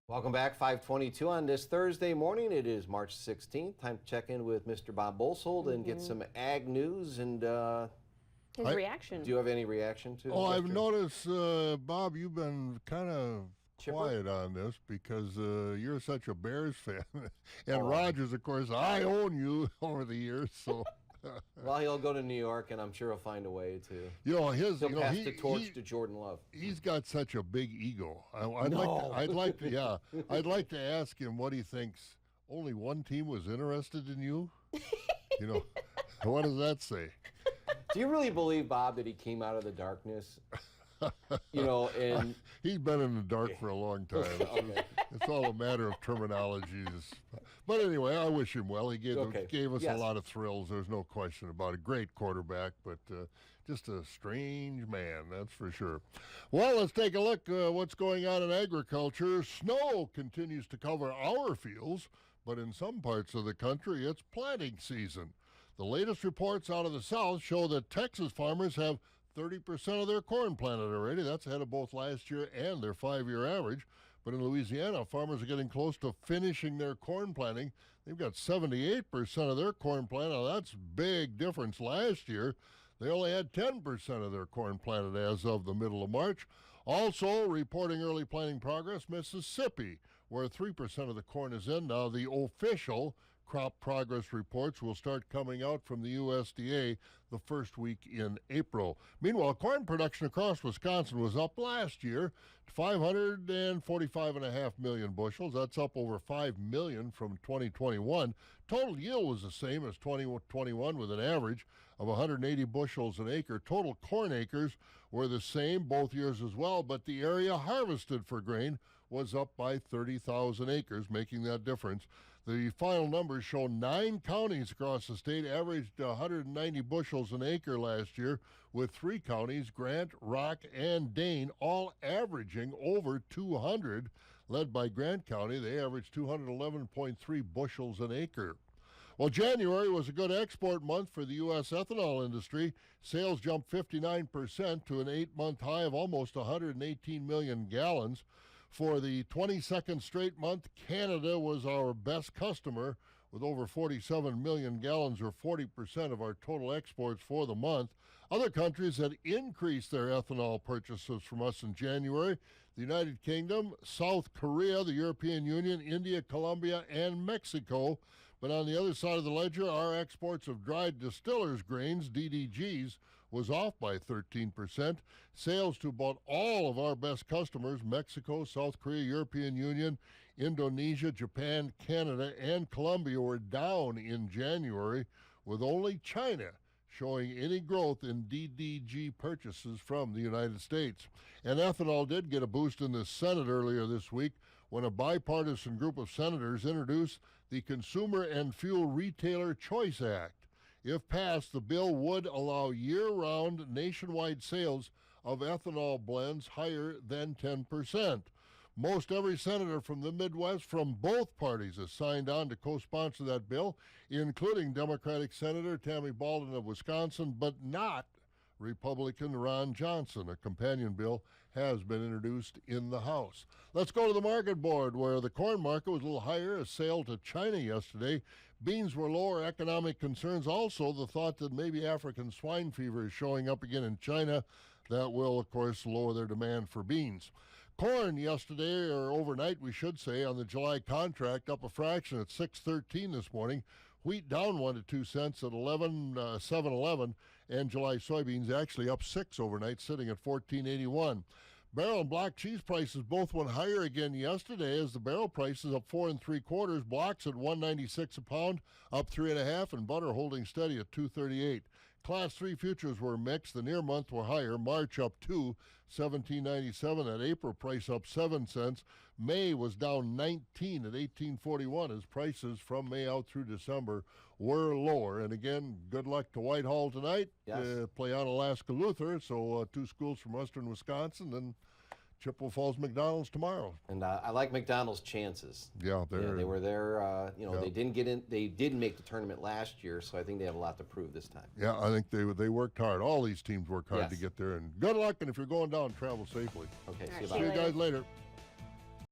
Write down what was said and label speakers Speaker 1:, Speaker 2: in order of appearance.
Speaker 1: Welcome back, 5:22 on this Thursday morning. It is March 16th. Time to check in with Mr. Bob Bosold and get some ag news. And
Speaker 2: His reaction.
Speaker 1: do you have any reaction to?
Speaker 3: Oh, I've noticed, Bob, you've been kind of
Speaker 1: Chipper?
Speaker 3: quiet on this because you're such a Bears fan, and Rogers, of course, I own you over the years, so.
Speaker 1: Well, he'll go to New York, and I'm sure he'll find a way to.
Speaker 3: He'll
Speaker 1: pass the torch to Jordan Love.
Speaker 3: He's got such a big ego. I'd like to ask him what he thinks. Only one team was interested in you. What does that say?
Speaker 1: Do you really believe, Bob, that he came out of the darkness? And
Speaker 3: he's been in the dark for a long time.
Speaker 1: Okay.
Speaker 3: It's all a matter of terminologies. But anyway, I wish him well. He gave us a lot of thrills. There's no question about it. Great quarterback, but just a strange man, that's for sure. Well, let's take a look what's going on in agriculture. Snow continues to cover our fields, but in some parts of the country, it's planting season. The latest reports out of the south show that Texas farmers have 30% of their corn planted already. That's ahead of both last year and their 5-year average. But in Louisiana, farmers are getting close to finishing their corn planting. They've got 78% of their corn planted. Now, that's a big difference. Last year, they only had 10% of their corn planted as of the middle of March. Also, reporting early planting progress, Mississippi, where 3% of the corn is in. Now, the official crop progress reports will start coming out from the USDA the first week in April. Meanwhile, corn production across Wisconsin was up last year to 545.5 million bushels. That's up over 5 million from 2021. Total yield was the same as 2021 with an average of 180 bushels an acre. Total corn acres were the same both years as well, but the area harvested for grain was up by 30,000 acres, making that difference. The final numbers show 9 counties across the state averaged 190 bushels an acre last year, with 3 counties, Grant, Rock, and Dane, all averaging over 200. Led by Grant County, they averaged 211.3 bushels an acre. Well, January was a good export month for the U.S. ethanol industry. Sales jumped 59% to an 8-month high of almost 118 million gallons. For the 22nd straight month, Canada was our best customer with over 47 million gallons, or 40% of our total exports for the month. Other countries had increased their ethanol purchases from us in January: the United Kingdom, South Korea, the European Union, India, Colombia, and Mexico. But on the other side of the ledger, our exports of dried distillers grains, DDGs, was off by 13%. Sales to about all of our best customers, Mexico, South Korea, European Union, Indonesia, Japan, Canada, and Colombia, were down in January, with only China showing any growth in DDG purchases from the United States. And ethanol did get a boost in the Senate earlier this week when a bipartisan group of senators introduced the Consumer and Fuel Retailer Choice Act. If passed, the bill would allow year-round nationwide sales of ethanol blends higher than 10%. Most every senator from the Midwest from both parties has signed on to co-sponsor that bill, including Democratic Senator Tammy Baldwin of Wisconsin, but not Republican Ron Johnson. A companion bill has been introduced in the House. Let's go to the market board, where the corn market was a little higher. A sale to China yesterday. Beans were lower. Economic concerns, also the thought that maybe African swine fever is showing up again in China. That will, of course, lower their demand for beans. Corn yesterday, or overnight we should say, on the July contract up a fraction at 6.13 this morning. Wheat down 1 to 2 cents at 7.11, and July soybeans actually up 6 overnight, sitting at 14.81. Barrel and block cheese prices both went higher again yesterday, as the barrel price is up 4 3/4. Blocks at $1.96 a pound, up 3.5, and butter holding steady at $2.38. Class 3 futures were mixed. The near month were higher. March up 2, $17.97. That April price up 7 cents. May was down 19 at 18.41, as prices from May out through December were lower. And again, good luck to Whitehall tonight.
Speaker 1: Yes.
Speaker 3: Play on Alaska Luther. So 2 schools from western Wisconsin, and Chippewa Falls McDonald's tomorrow.
Speaker 1: And I like McDonald's chances.
Speaker 3: Yeah,
Speaker 1: they were there.
Speaker 3: Yeah.
Speaker 1: They didn't get in. They didn't make the tournament last year, so I think they have a lot to prove this time.
Speaker 3: Yeah, I think they worked hard. All these teams worked hard
Speaker 1: Yes.
Speaker 3: to get there. And good luck, and if you're going down, travel safely.
Speaker 1: Okay,
Speaker 2: All right,
Speaker 1: see you,
Speaker 2: see
Speaker 3: See
Speaker 1: Bob.
Speaker 3: you guys later.